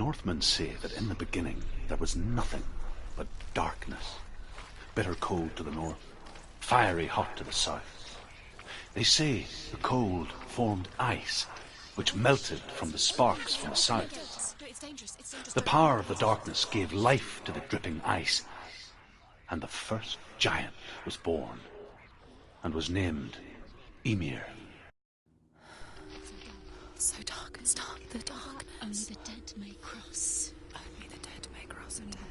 Northmen say that in the beginning there was nothing but darkness. Bitter cold to the north, fiery hot to the south. They say the cold formed ice, which melted from the sparks from the south. The power of the darkness gave life to the dripping ice, and the first giant was born, and was named Ymir. So dark, it's dark, the darkness. Only the dead may cross. Only the dead may cross into hell.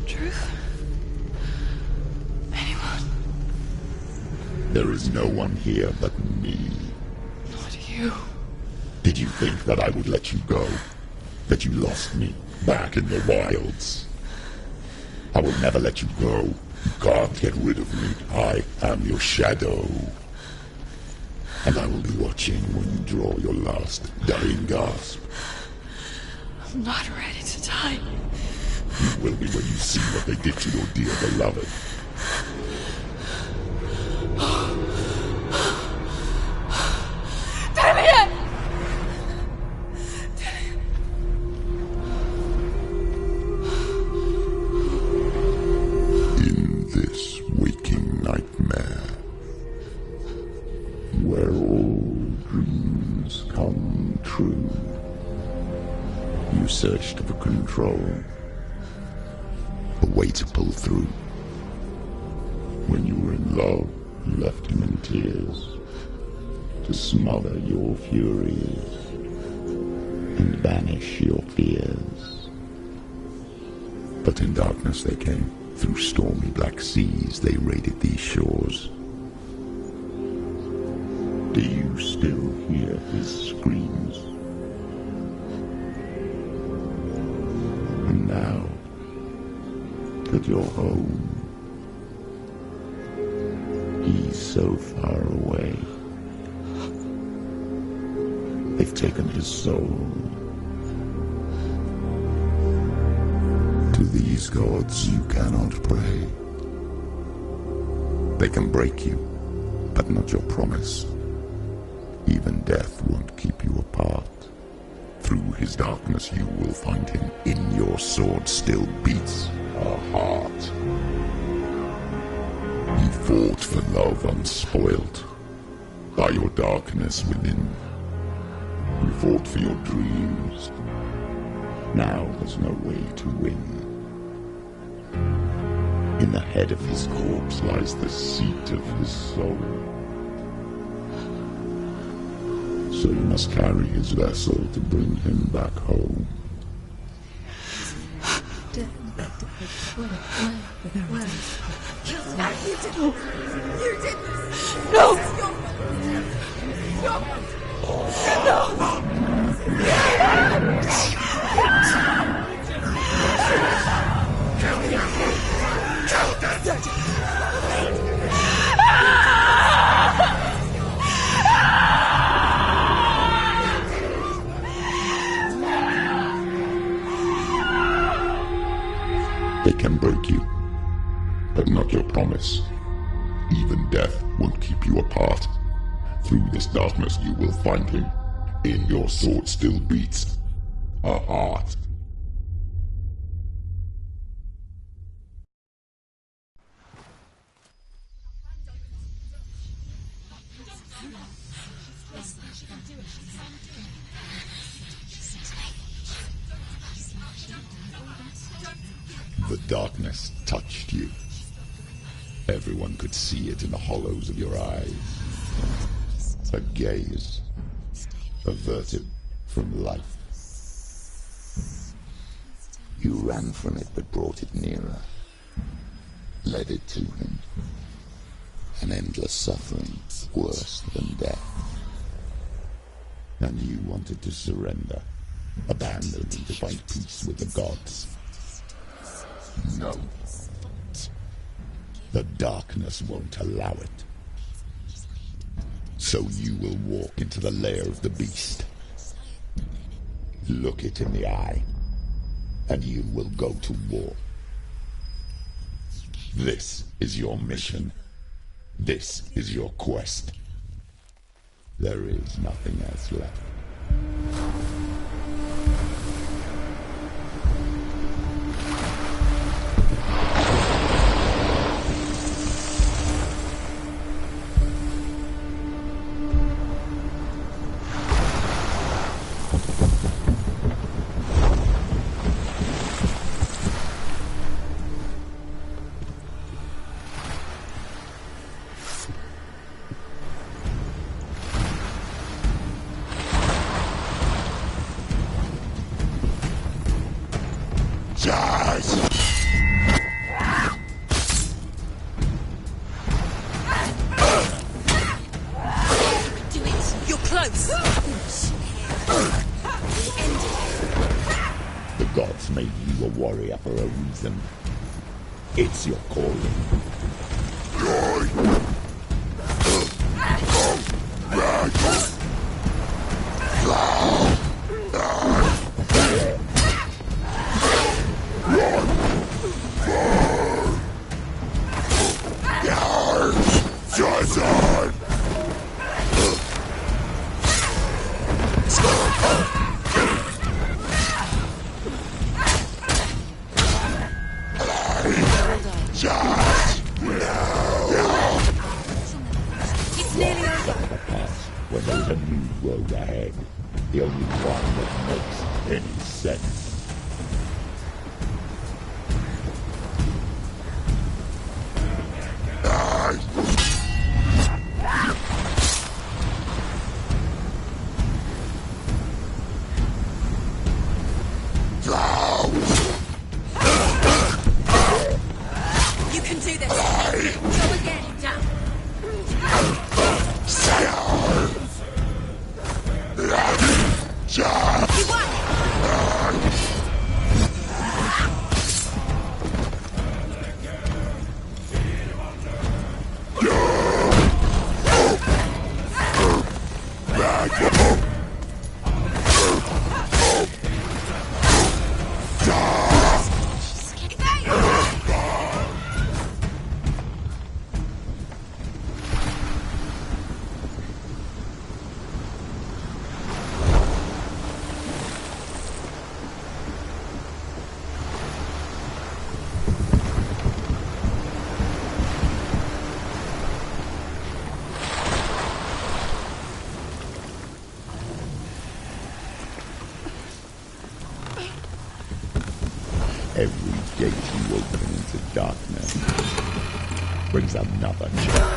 Truth? Anyone? There is no one here but me. Not you. Did you think that I would let you go? That you lost me back in the wilds? I will never let you go. You can't get rid of me. I am your shadow. And I will be watching when you draw your last dying gasp. I'm not ready to die. You will be when you see what they did to your dear beloved. Damien! In this waking nightmare, where all dreams come true, you searched for control. A way to pull through. When you were in love, you left him in tears to smother your furies and banish your fears. But in darkness they came, through stormy black seas they raided these shores. Do you still hear his screams? And now that you're home, he's so far away. They've taken his soul. To these gods you cannot pray. They can break you, but not your promise. Even death won't keep you apart. Through his darkness you will find him. In your sword still beats a heart. You fought for love unspoilt by your darkness within. You fought for your dreams. Now there's no way to win. In the head of his corpse lies the seat of his soul. So you must carry his vessel to bring him back home. You did this! No! They can break you, but not your promise. Even death won't keep you apart. Through this darkness you will find him. In your sword still beats a heart. The darkness touched you. Everyone could see it in the hollows of your eyes. A gaze averted from life. You ran from it but brought it nearer. Led it to him. An endless suffering, worse than death. And you wanted to surrender, abandon and to find peace with the gods. No. The darkness won't allow it. So you will walk into the lair of the beast. Look it in the eye, and you will go to war. This is your mission. This is your quest. There is nothing else left. It's your calling. Every gate you open into darkness brings another challenge.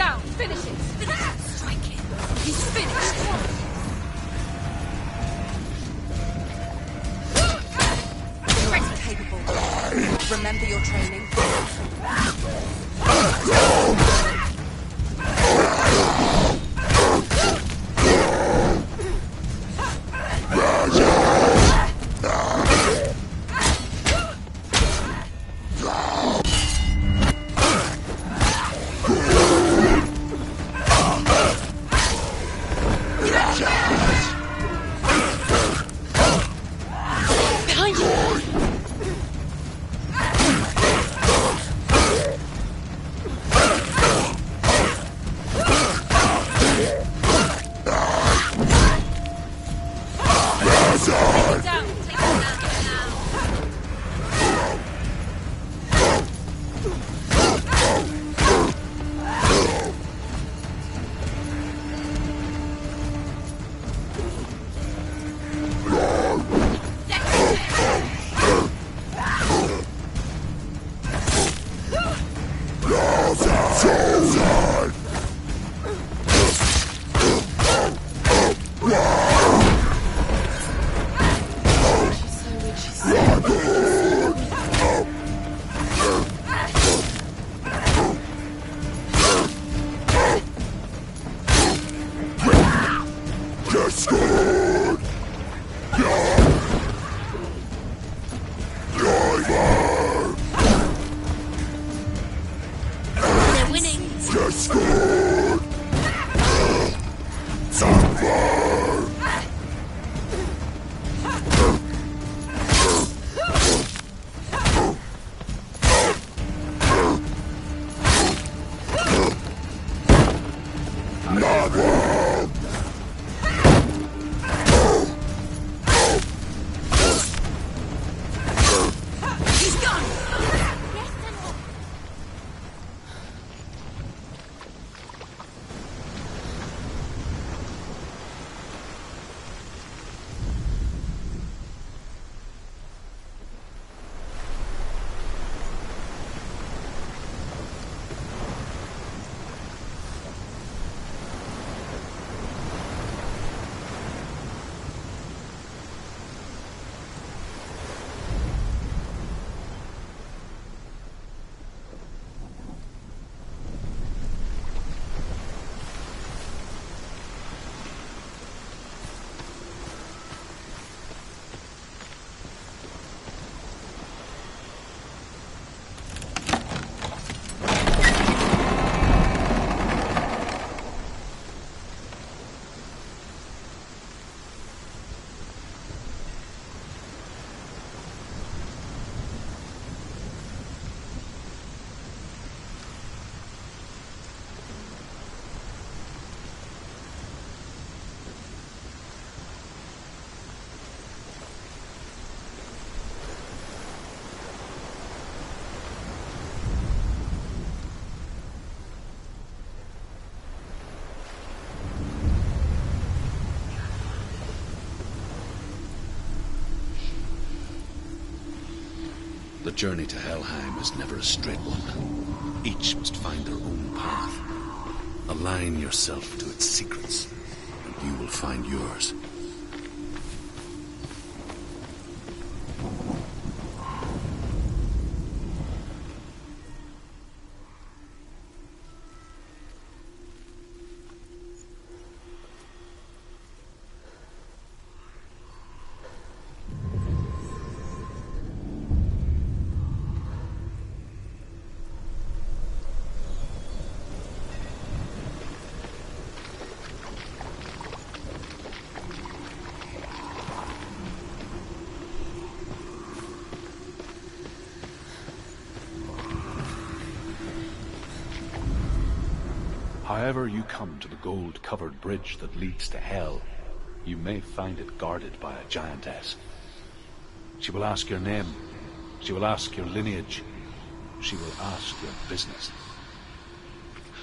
down! Finish it! Strike him! He's finished! Ready, capable. Remember your training. The journey to Helheim is never a straight one. Each must find their own path. Align yourself to its secrets, and you will find yours. However you come to the gold-covered bridge that leads to Hell, you may find it guarded by a giantess. She will ask your name. She will ask your lineage. She will ask your business.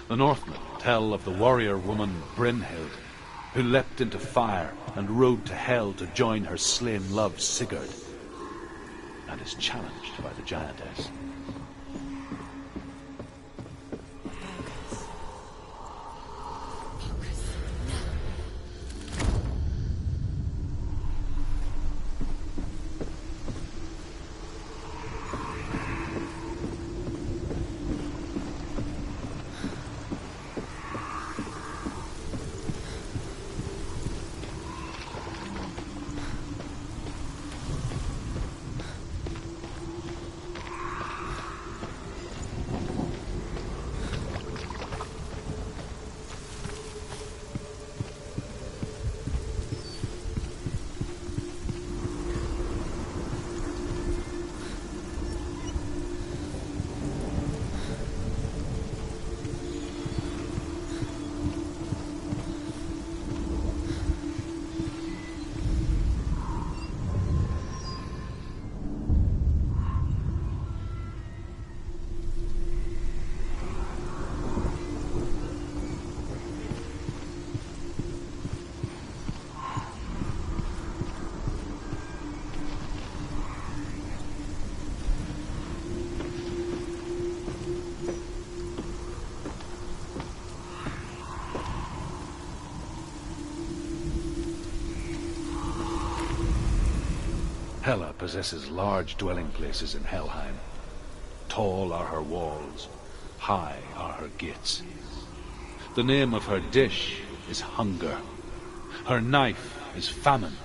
The Northmen tell of the warrior woman Brynhild, who leapt into fire and rode to Hell to join her slain love Sigurd, and is challenged by the giantess. Hela possesses large dwelling places in Helheim. Tall are her walls, high are her gates. The name of her dish is hunger. Her knife is famine.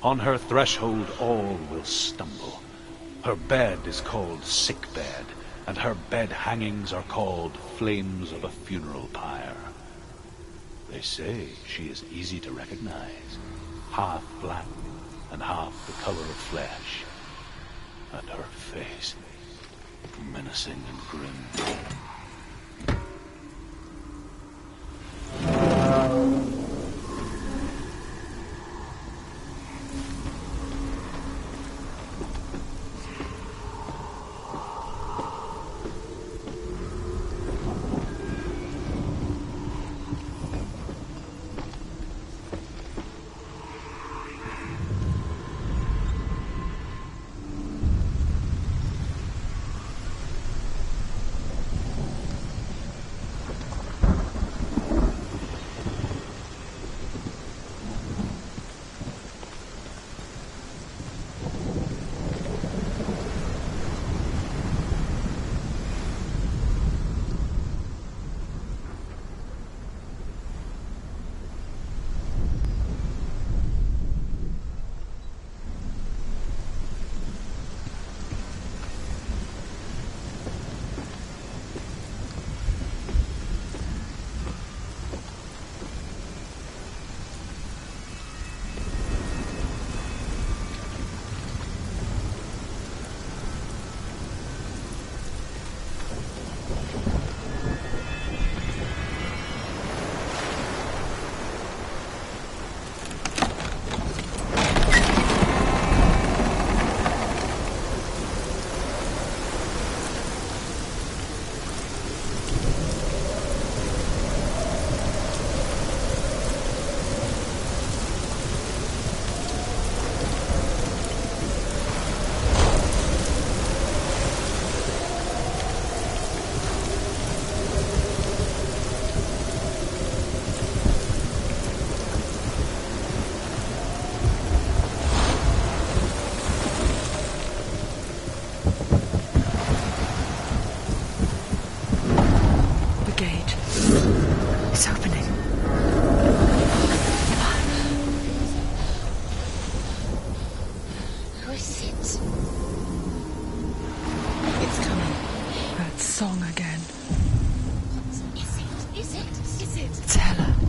On her threshold all will stumble. Her bed is called sick bed, and her bed hangings are called flames of a funeral pyre. They say she is easy to recognize, half black and half the color of flesh, and her face menacing and grim.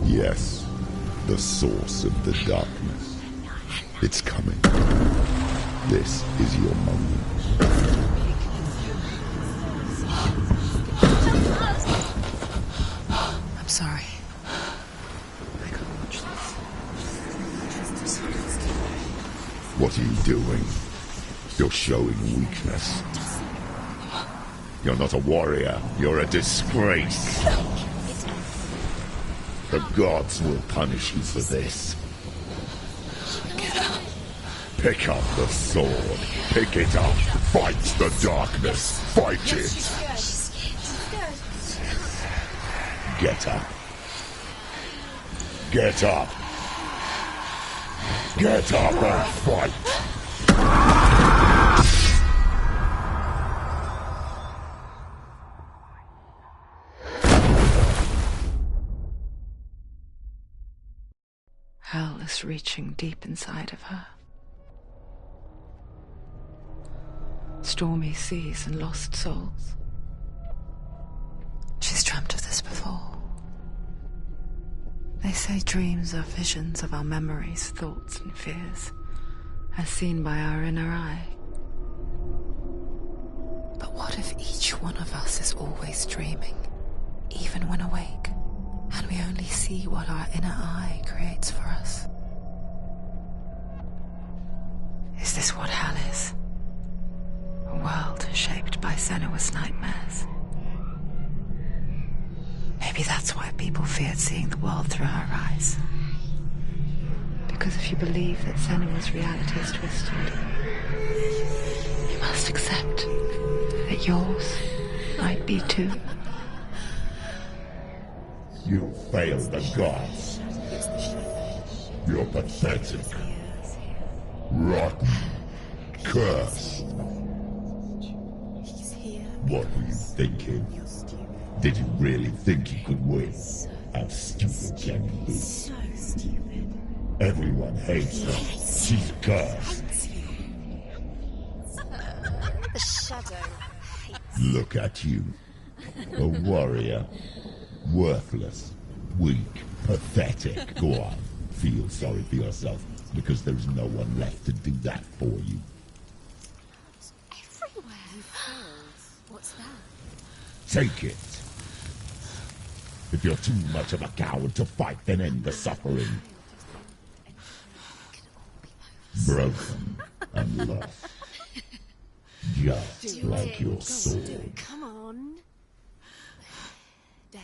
Yes, the source of the darkness. It's coming. This is your moment. I'm sorry. I can't watch this. What are you doing? You're showing weakness. You're not a warrior. You're a disgrace. The gods will punish you for this. Pick up the sword. Pick it up. Fight the darkness. Fight it. Get up. Get up. Get up and fight. Hell is reaching deep inside of her. Stormy seas and lost souls. She's dreamt of this before. They say dreams are visions of our memories, thoughts and fears, as seen by our inner eye. But what if each one of us is always dreaming, even when awake? And we only see what our inner eye creates for us. Is this what hell is? A world shaped by Senua's nightmares. Maybe that's why people feared seeing the world through her eyes. Because if you believe that Senua's reality is twisted, you must accept that yours might be too. You failed the gods. You're pathetic. Rotten. cursed. He's here. What were you thinking? You're stupid. Did you really think you could win? How stupid can you be? So stupid. Everyone hates her. She's cursed. The shadow hates. Look at you. A warrior. Worthless. Weak. Pathetic. Go on. Feel sorry for yourself, because there's no one left to do that for you. Everywhere. You failed. What's that? Take it. If you're too much of a coward to fight, then end the suffering. Broken and lost. Just like your sword. Come on. There.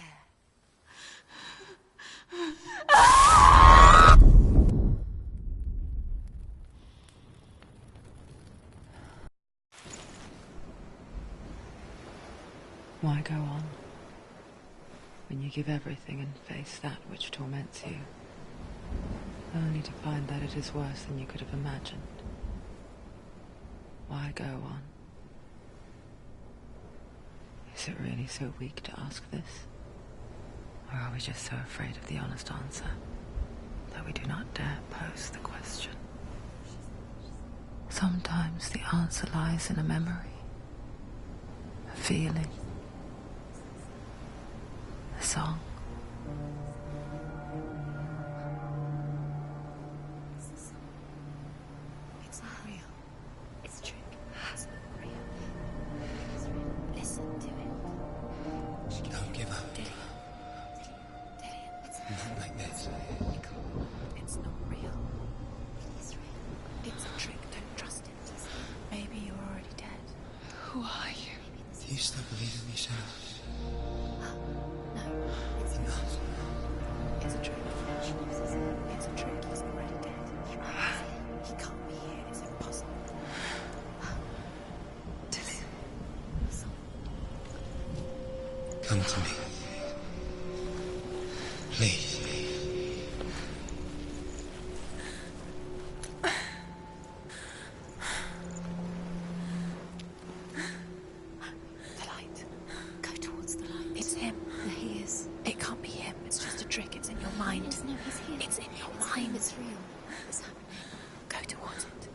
Why go on when you give everything and face that which torments you, only to find that it is worse than you could have imagined? Why go on? Is it really so weak to ask this? Or are we just so afraid of the honest answer that we do not dare pose the question? Sometimes the answer lies in a memory, a feeling, a song. It's not real. It's a trick. It's not real. It's real. Listen to it. Don't give up. Dillian. It's Not like this. It's not real. It's real. It's a trick. Don't trust it. Maybe you're already dead. Who are you? Do you still believe in me, Shadow? No, it's not. It's a trick. It's a trick. He's already dead. He can't be here. It's impossible. Dillian. Come to me. Please. The light. Go towards the light. It's him. There he is. It can't be him. It's just a trick. It's in your mind. No, he's here. It's in your mind. It's real. It's happening. Go towards it.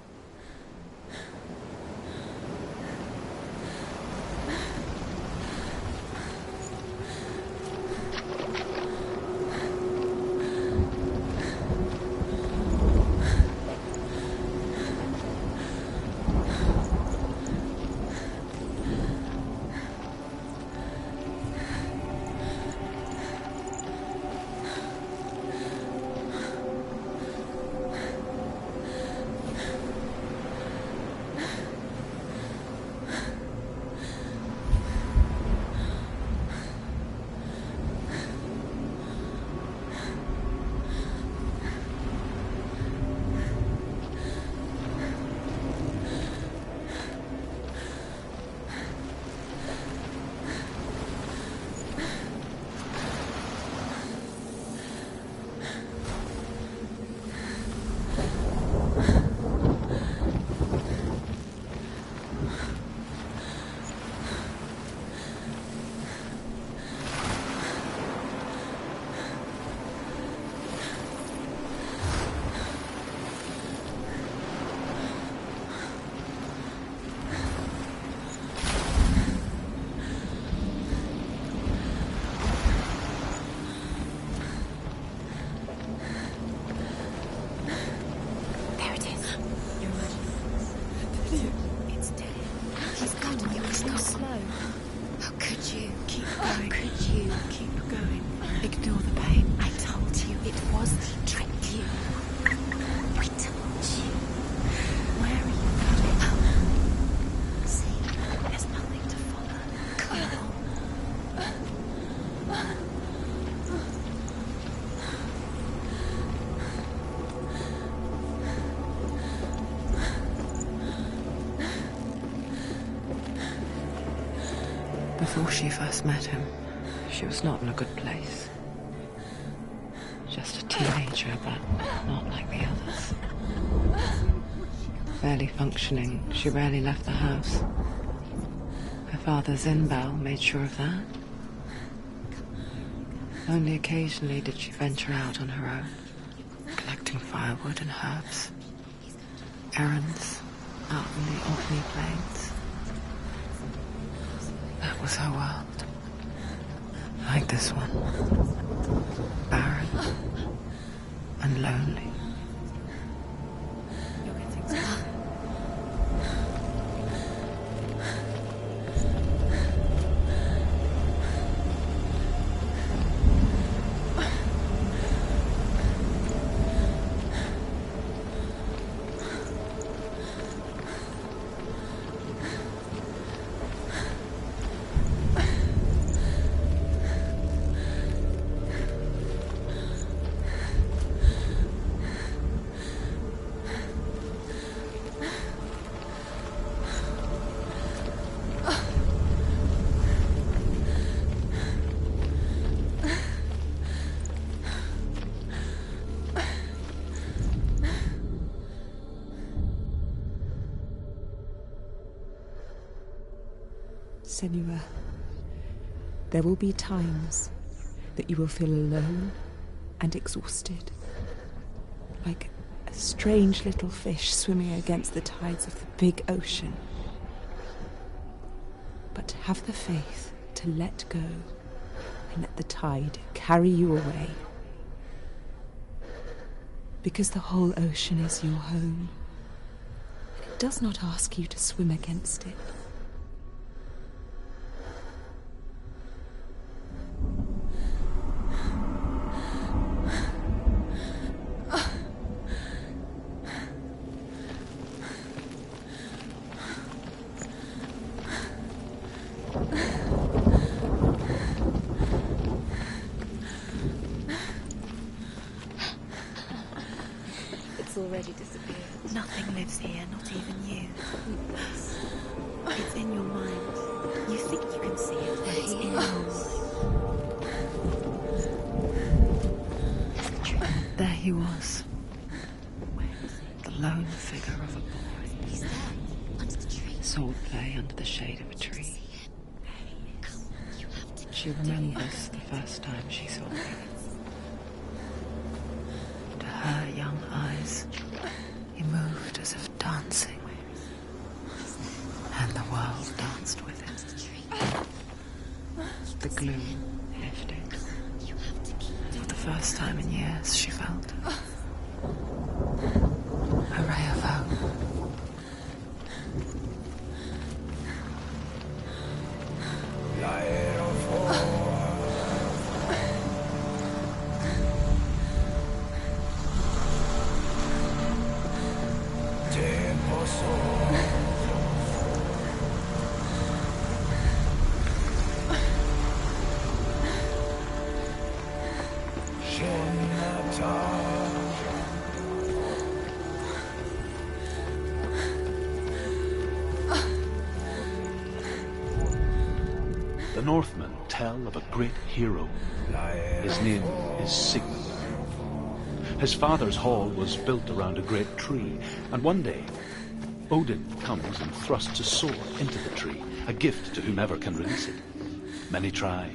There it is. You're imagining. It's dead. He's gone. You must go slow. How could you? Keep going. How could you? Keep going. Ignore the pain. I told you it was the trick. You. I told you. Where are you going? Oh. See, there's nothing to follow. Come on. Before she first met him, she was not in a good place. Just a teenager, but not like the others. barely functioning, she rarely left the house. Her father, Zinbal, made sure of that. Only occasionally did she venture out on her own, collecting firewood and herbs. Errands out in the Orkney Plains. That was her world. Like this one. Barren and lonely. Senua, there will be times that you will feel alone and exhausted, like a strange little fish swimming against the tides of the big ocean. But have the faith to let go and let the tide carry you away. Because the whole ocean is your home, and it does not ask you to swim against it. Already disappeared. Nothing lives here, not even you. It's in your mind. You think you can see it, but it's in your mind. There he was. The lone figure of a boy. He's there, under the tree. Swordplay under the shade of a tree. She remembers the first time she saw him. To her young eyes, he moved as if dancing, and the world danced with him. The gloom lifted. For the first time in years, she felt a ray of hope. The Northmen tell of a great hero. His name is Sigmund. His father's hall was built around a great tree, and one day Odin comes and thrusts a sword into the tree, a gift to whomever can release it. Many try,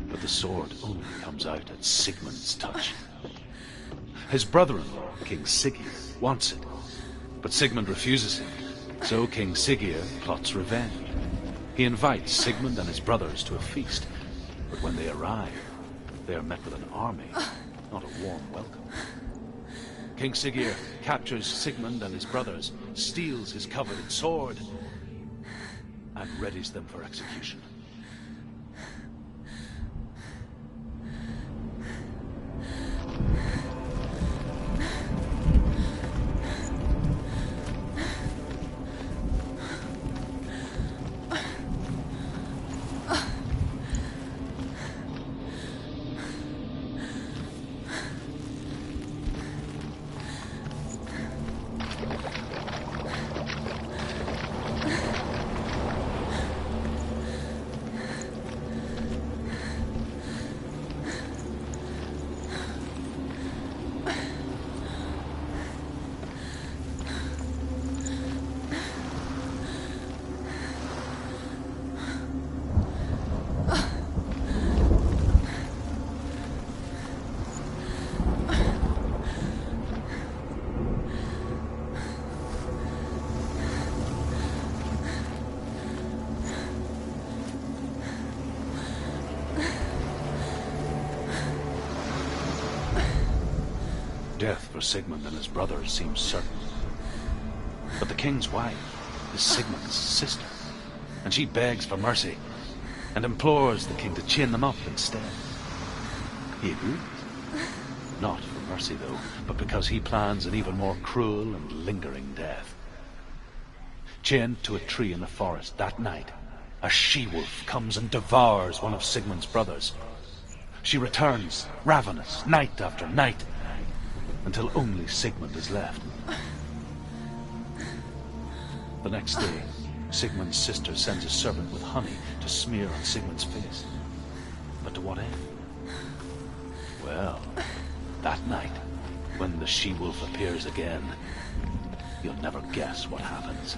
but the sword only comes out at Sigmund's touch. His brother-in-law, King Siggeir, wants it, but Sigmund refuses him, so King Siggeir plots revenge. He invites Sigmund and his brothers to a feast, but when they arrive, they are met with an army, not a warm welcome. King Siggeir captures Sigmund and his brothers, steals his coveted sword, and readies them for execution. Death for Sigmund and his brothers seems certain. But the king's wife is Sigmund's sister, and she begs for mercy and implores the king to chain them up instead. He agrees. Not for mercy, though, but because he plans an even more cruel and lingering death. Chained to a tree in the forest that night, a she-wolf comes and devours one of Sigmund's brothers. She returns, ravenous, night after night, until only Sigmund is left. The next day, Sigmund's sister sends a servant with honey to smear on Sigmund's face. But to what end? Well, that night, when the she-wolf appears again, you'll never guess what happens.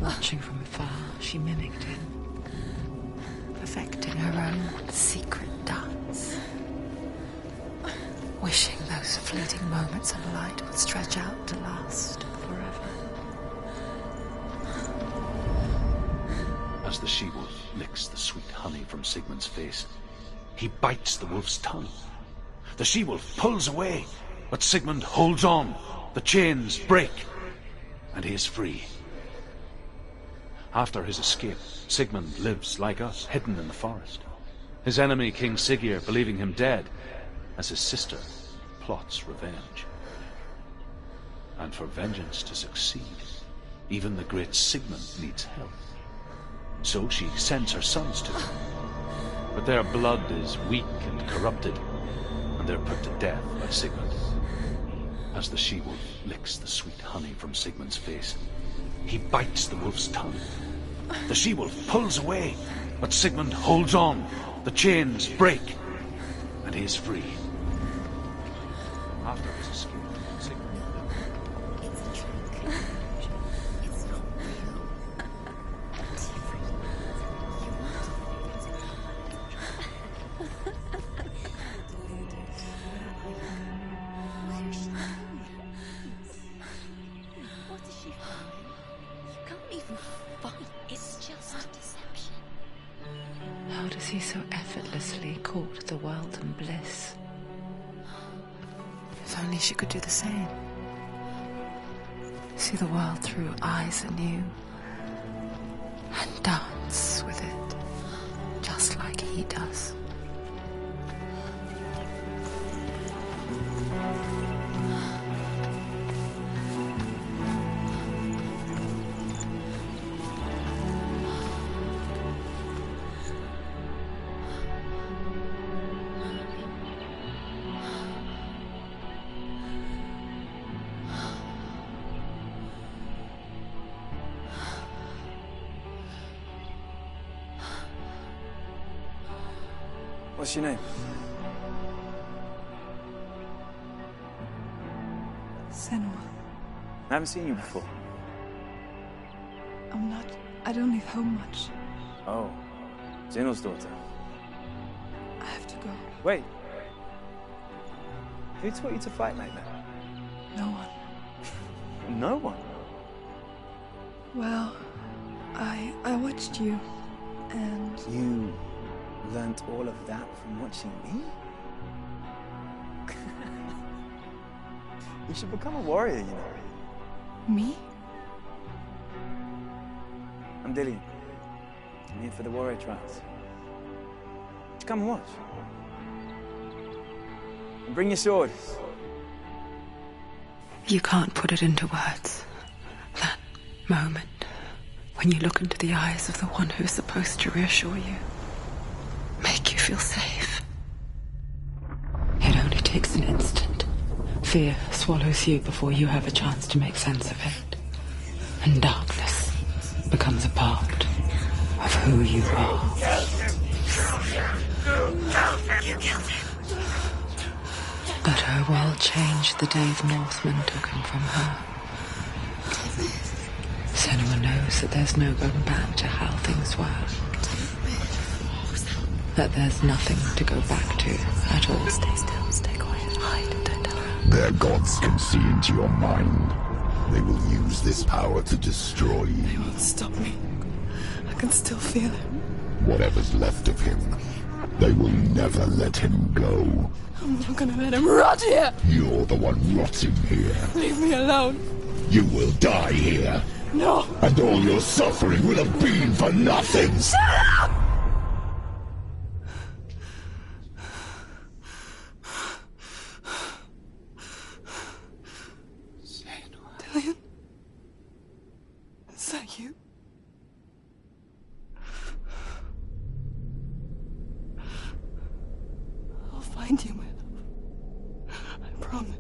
Watching from afar, she mimicked him, perfecting her own secret dance, wishing those fleeting moments of light would stretch out to last forever. As the she-wolf licks the sweet honey from Sigmund's face, he bites the wolf's tongue. The she-wolf pulls away, but Sigmund holds on. The chains break, and he is free. After his escape, Sigmund lives like us, hidden in the forest. His enemy, King Siggeir, believing him dead, as his sister plots revenge. And for vengeance to succeed, even the great Sigmund needs help. So she sends her sons to him. But their blood is weak and corrupted, and they're put to death by Sigmund. As the she-wolf licks the sweet honey from Sigmund's face, he bites the wolf's tongue. The she-wolf pulls away, but Sigmund holds on. The chains break, and he is free. After his escape, Sigmund lived. It's a trick. It's not real. It's free. Where is she going? What is she find? You can't even fight. It's just deception. How does he so effortlessly court the world and bliss? If only she could do the same. See the world through eyes anew, and dance with it, just like he does. What's your name? Senua. I haven't seen you before. I don't leave home much. Oh, Zeno's daughter. I have to go. Wait. Who taught you to fight like that? No one. No one. Well, I watched you, and You learnt all of that from watching me? You should become a warrior, you know. me? I'm Dillian. I'm here for the warrior trials. Just come and watch. And bring your sword. You can't put it into words. That moment when you look into the eyes of the one who's supposed to reassure you, make you feel safe. It only takes an instant. Fear swallows you before you have a chance to make sense of it. And darkness becomes a part of who you are. You killed him. But her world changed the day the Northmen took him from her. Senua knows that there's no going back to how things were. That there's nothing to go back to at all. Stay still, stay quiet, hide, don't tell her. Their gods can see into your mind. They will use this power to destroy you. They won't stop me. I can still feel it. Whatever's left of him, they will never let him go. I'm not gonna let him rot here. You're the one rotting here. Leave me alone. You will die here. No. And all your suffering will have been for nothing. Shut up! Dillian? Is that you? I'll find you, my love. I promise.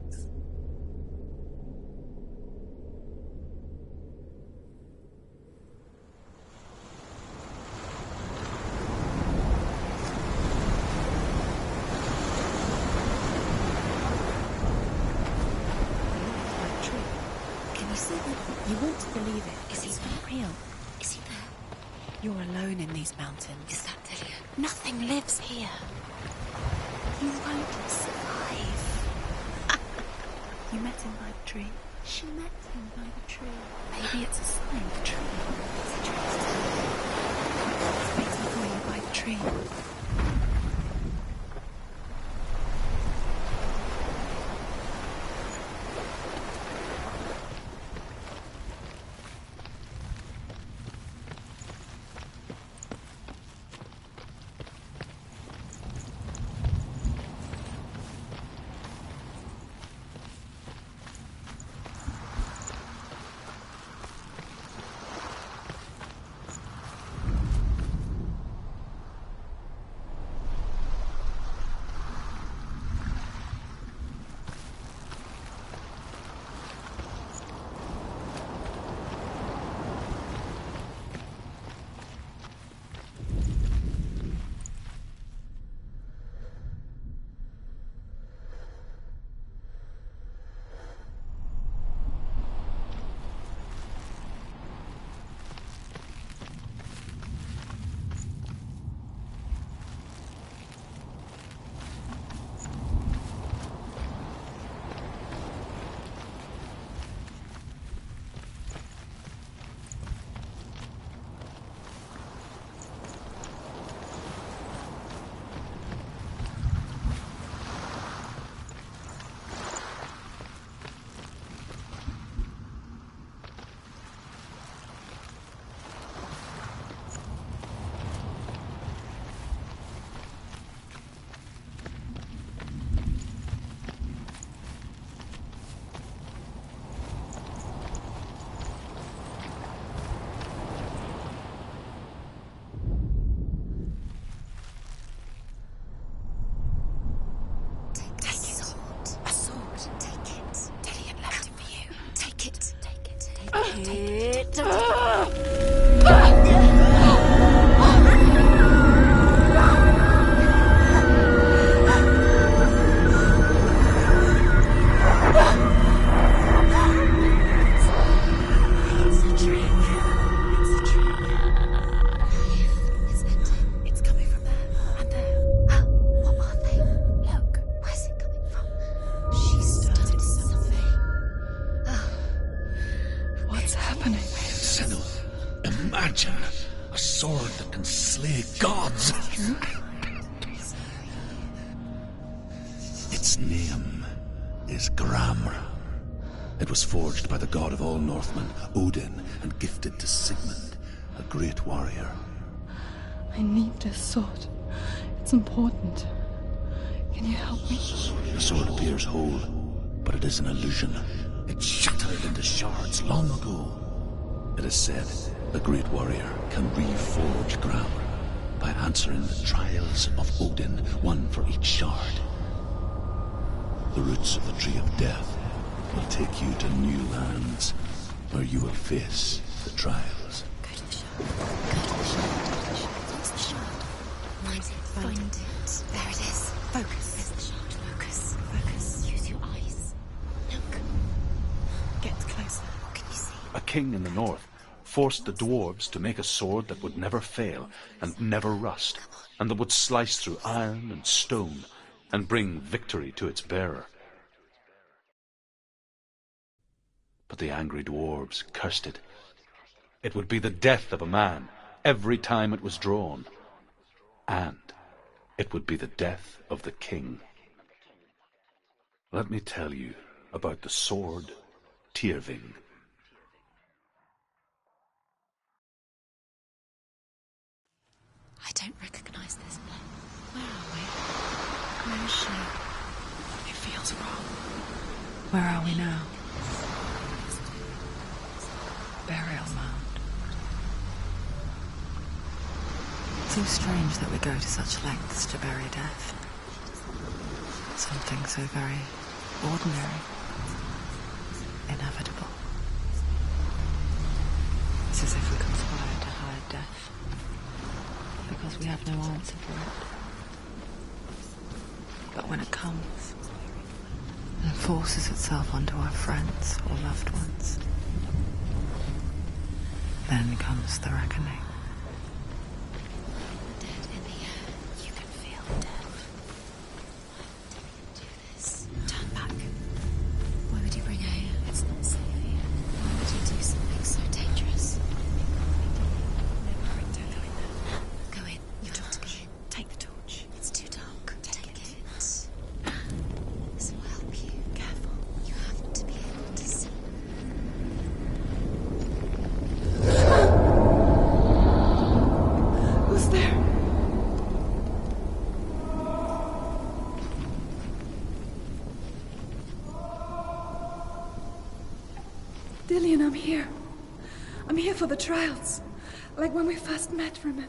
You want to believe it. Is he not real? Is he there? You're alone in these mountains. Is that Dillian? Nothing lives here. You won't survive. You met him by the tree. She met him by the tree. Maybe it's a sign. The tree. It's a tree. It's waiting for you by the tree. Its name is Gramr. It was forged by the god of all Northmen, Odin, and gifted to Sigmund, a great warrior. I need this sword. It's important. Can you help me? The sword appears whole, but it is an illusion. It shattered into shards long ago. It is said the great warrior can reforge Gramr by answering the trials of Odin, one for each shard. The roots of the Tree of Death will take you to new lands where you will face the trials. Go to the shard. Go to the shard. What's the shard? Find it. Find it. There it is. Focus. There's the shard. Focus. Focus. Use your eyes. Look. Get closer. What can you see? A king in the north forced the dwarves to make a sword that would never fail and never rust, and that would slice through iron and stone and bring victory to its bearer. But the angry dwarves cursed it. It would be the death of a man every time it was drawn. And it would be the death of the king. Let me tell you about the sword Tyrving. I don't recognize this place. Where are we? Where is she? It feels wrong. Where are we now? Burial mound. So strange that we go to such lengths to bury death. Something so very ordinary, inevitable. It's as if we conspire to hide death, because we have no answer for it. But when it comes and forces itself onto our friends or loved ones, then comes the reckoning. Dead in the air. You can feel death. Why did he do this? Turn back. Why would he bring her here? It's not safe here. Why would he do something so dangerous? Don't go in there. Go in. You've got to go in. Take the torch. It's too dark. Take it. This will help you. Careful. You have to be able to see. Who's there? Dillian, I'm here. I'm here for the trials. Like when we first met, remember?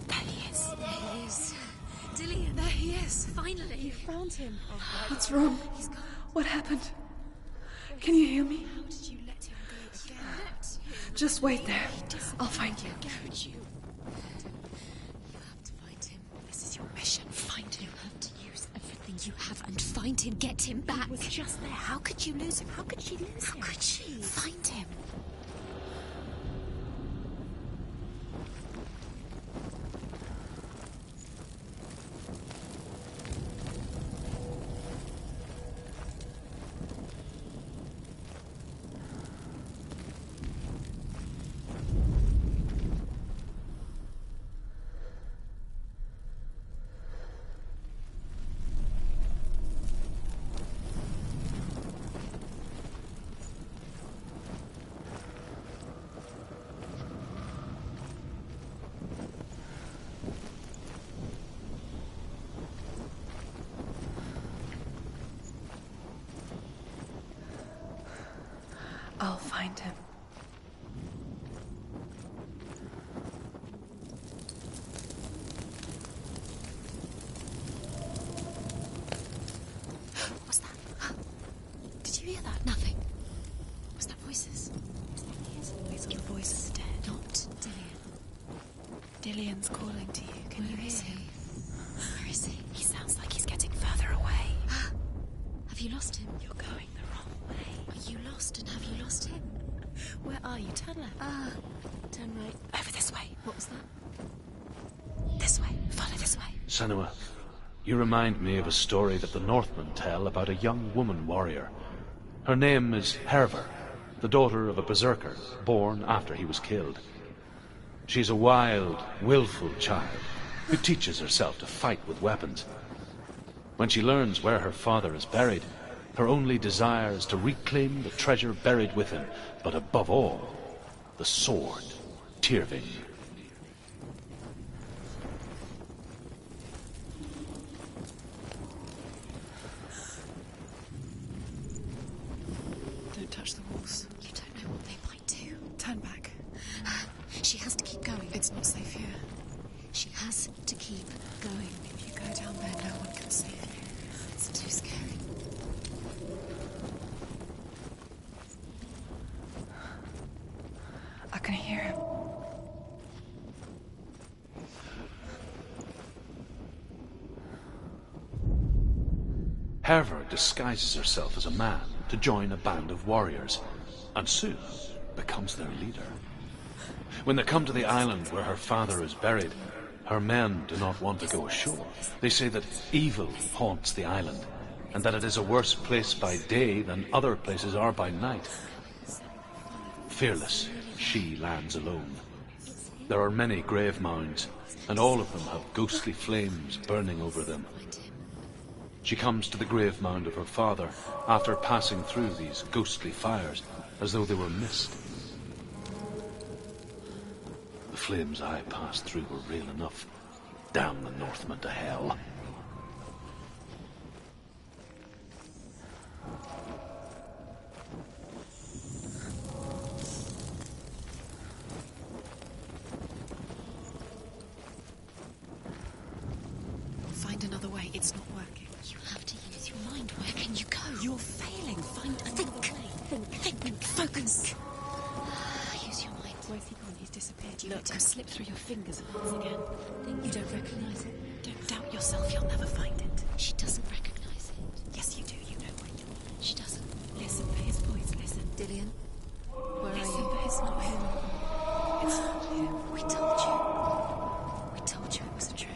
There he is. There he is. Dillian, there he is. Finally. You found him. What's wrong? He's gone. What happened? Can you hear me? How did you let him go again? Just wait there. I'll find you. Don't you? You have to find him. This is your mission. Find him. You have to use everything you have and find him. Get him back. He was just there. How could you lose him? How could she lose him? How could she? Find him. I'll find him. What was that? Did you hear that? Nothing. Was that voices? These are voices dead. Not Dillian. Dillian's calling to you. Can you hear him? Where is he? He sounds like he's getting further away. Have you lost him? You're going the wrong way. Are you lost and have you lost him? Where are you? Turn left. Turn right. Over this way. What was that? This way. Follow this way. Senua, you remind me of a story that the Northmen tell about a young woman warrior. Her name is Herver, the daughter of a berserker born after he was killed. She's a wild, willful child who teaches herself to fight with weapons. When she learns where her father is buried, her only desire is to reclaim the treasure buried with him, but above all, the sword, Tyrving. animals. You don't know what they might do. Turn back. She has to keep going. It's not safe here. She has to keep going. If you go down there, no one can save you. It's too scary. I can hear him. Herver disguises herself as a man to join a band of warriors, and soon becomes their leader. When they come to the island where her father is buried, her men do not want to go ashore. They say that evil haunts the island, and that it is a worse place by day than other places are by night. Fearless, she lands alone. There are many grave mounds, and all of them have ghostly flames burning over them. She comes to the grave mound of her father after passing through these ghostly fires, as though they were mist. The flames I passed through were real enough. Damn the Northmen to hell. Find another way. It's not working. You have to use your mind. Where can you go? You're failing. Find another way. Think. Focus. Use your mind. Where's he gone? He's disappeared. You Look. let him slip through your fingers once again. You don't recognize it. Don't doubt yourself. You'll never find it. She doesn't recognize it. Yes, you do. You know what you want. She doesn't. Listen for his voice. Listen. Dillian, where are Listen you? for his not him. It's not him. We told you. We told you it was a trick.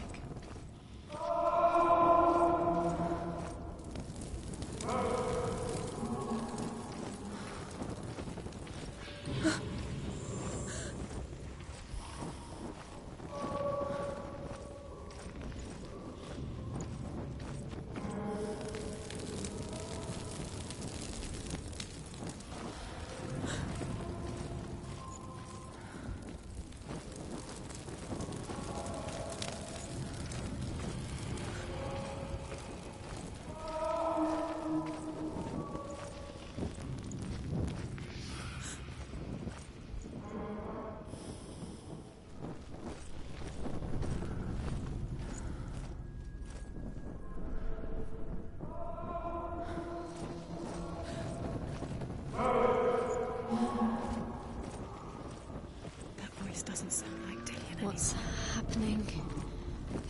That voice doesn't sound like Dillian What's anymore. happening?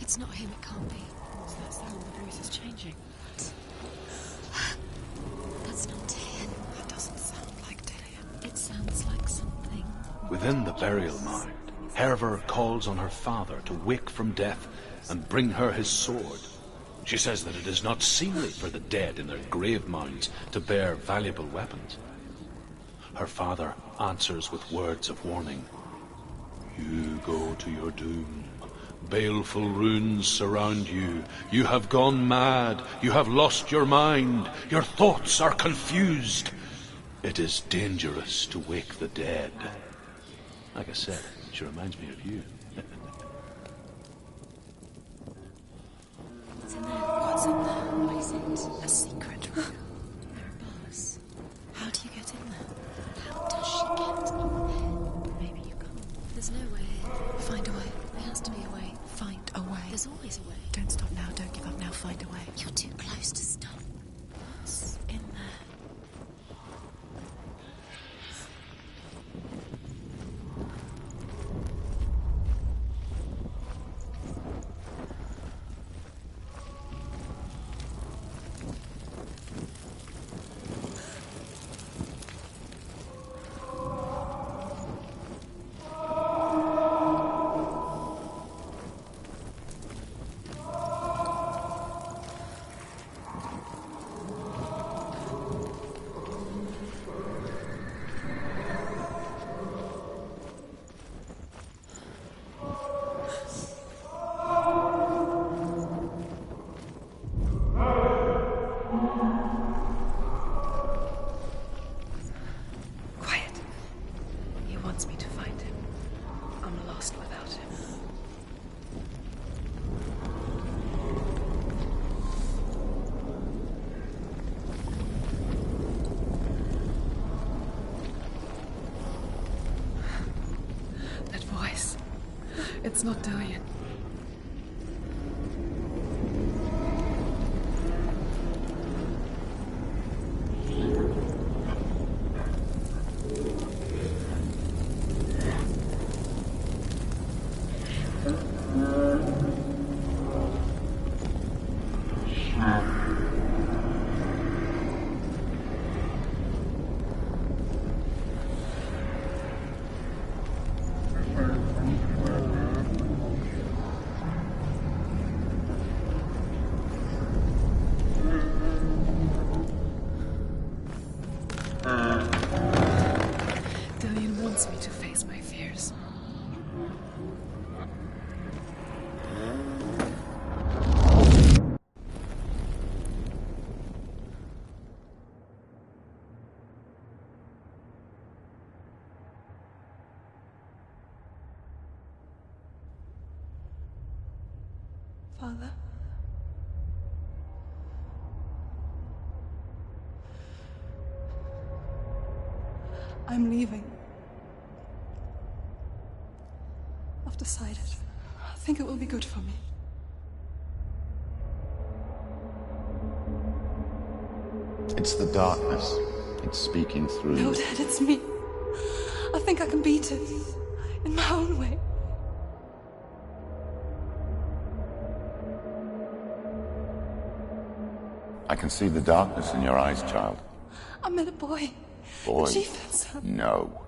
It's not him. It can't be. What's that sound? The voice is changing. That's not Dillian. That doesn't sound like Dillian. It sounds like something. Within the burial mound, Herver calls on her father to wake from death and bring her his sword. She says that it is not seemly for the dead in their grave mounds to bear valuable weapons. Her father answers with words of warning. You go to your doom. Baleful runes surround you. You have gone mad. You have lost your mind. Your thoughts are confused. It is dangerous to wake the dead. Like I said, she reminds me of you. What's in there? What's in there? What is it? A secret room. There are bars. How do you get in there? How does she get in there? Maybe you can't. There's no way. Find a way. There has to be a way. Find a way. There's always a way. Don't stop now. Don't give up now. Find a way. You're too close to stop. What's in there? It's not Dillian. Dillian wants me to face my fears. Father? I'm leaving. I've decided. I think it will be good for me. It's the darkness. It's speaking through No, you. Dad, it's me. I think I can beat it. In my own way. I can see the darkness in your eyes, child. I met a boy. Boy. The chieftain's son. No.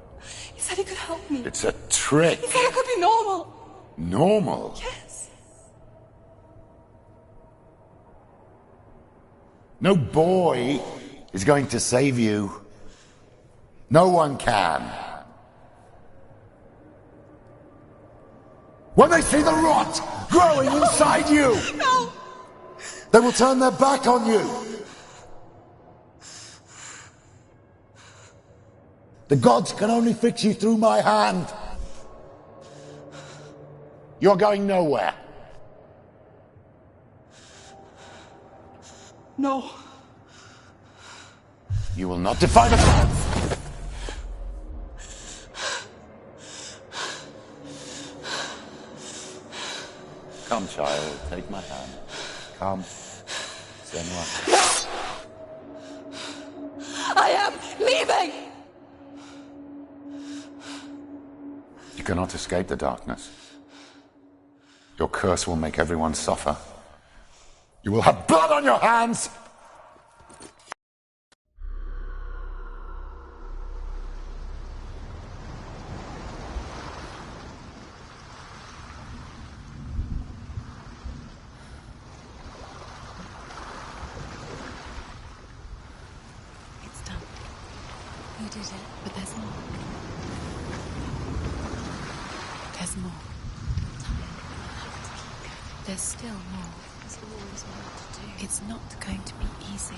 He said he could help me. It's a trick. He said I could be normal. Normal. Yes. No boy is going to save you. No one can. When they see the rot growing inside you, No! they will turn their back on you. The gods can only fix you through my hand. You're going nowhere. No. You will not defy the gods. Come, child, take my hand. Come. Senua. I am leaving! You cannot escape the darkness. Your curse will make everyone suffer. You will have blood on your hands! It's done. You did it, but there's more. There's more. There's still more. There's always more to do. It's not going to be easy.